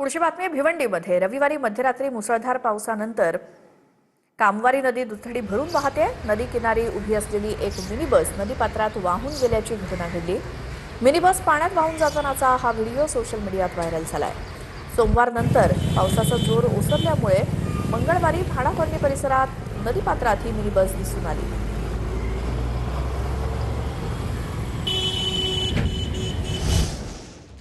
पुढची बातमी भिवंडीमध्ये रविवारी मध्यरात्री मुसळधार पावसानंतर कामवारी नदी दुथडी भरून वाहते। नदी किनारी उभी असलेली एक मिनी बस नदीपात्रात वाहून गेल्याची घटना घडली। मिनी बस पाण्यात वाहून जातानाचा हा व्हिडिओ सोशल मीडियात व्हायरल झालाय। सोमवार नंतर पावसाचा जोर ओसरल्यामुळे मंगळवारी भाडा कॉलनी परिसरात नदीपात्रात ही मिनी बस दिसून आली।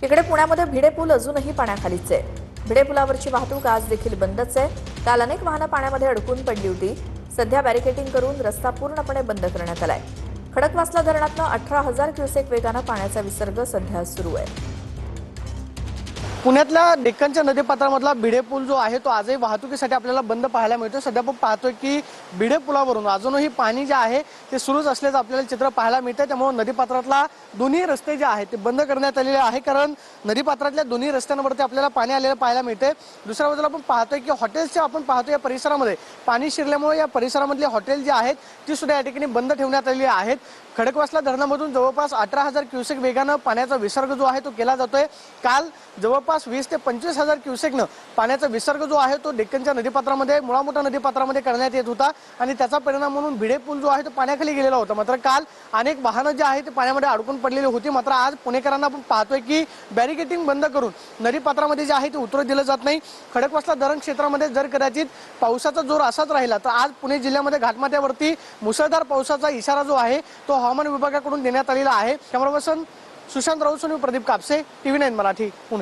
इकडे पुण्यामध्ये भिडे पूल अजूनही पाण्याखालीच आहे। भिडे पुलावरची वाहतूक आज देखील बंदच आहे। काल अनेक वाहनं पाण्यामध्ये अडकून पडली होती। सध्या बॅरिकेडिंग करून रस्ता पूर्णपणे बंद करण्यात आलाय। खडकवासला धरणातनं 18,000 क्युसेक वेगानं पाण्याचा विसर्ग सध्या सुरू आहे। पुण्यातल्या डेक्कनच्या नदीपात्रामधला भिडे पूल जो आहे तो आजही वाहतुकीसाठी आपल्याला बंद पाहायला मिळतो। सध्या आपण पाहतोय की भिडे पुलावरून अजूनही पाणी जे आहे ते सुरूच असल्याचं आपल्याला चित्र पाहायला मिळतंय। त्यामुळे नदीपात्रातला दोन्ही रस्ते जे आहेत ते बंद करण्यात आलेले आहे, कारण नदीपात्रातल्या दोन्ही रस्त्यांवरती आपल्याला पाणी आलेलं पाहायला मिळतंय। दुसऱ्या बाजूला आपण पाहतोय की हॉटेल्सचे आपण पाहतोय या परिसरामध्ये पाणी शिरल्यामुळे या परिसरामधले हॉटेल जे आहेत ती सुद्धा या ठिकाणी बंद ठेवण्यात आलेली आहेत। खडकवासला धरणामधून जवळपास 18,000 क्युसेक वेगानं पाण्याचा विसर्ग जो आहे तो केला जातोय। काल जवळपास 20,000 ते 25,000 क्युसेकनं पाण्याचा विसर्ग जो आहे तो डेक्कनच्या नदीपात्रामध्ये मुळामोठा नदीपात्रामध्ये करण्यात येत होता आणि त्याचा परिणाम म्हणून भिडे पूल जो आहे तो पाण्याखाली गेलेला होता। मात्र काल अनेक वाहनं जे आहेत ते पाण्यामध्ये अडकून पडलेली होती। मात्र आज पुणेकरांना आपण पाहतोय की बॅरिकेडिंग बंद करून नदीपात्रामध्ये जे आहे ते उतरू दिलं जात नाही। खडकवासला धरण क्षेत्रामध्ये जर कदाचित पावसाचा जोर असाच राहिला तर आज पुणे जिल्ह्यामध्ये घाटमाथ्यावरती मुसळधार पावसाचा इशारा जो आहे तो हवामान विभागाकडून देण्यात आलेला आहे। Camera person Sushant Raut, Pradeep Kapse, TV9 Marathi, Pune.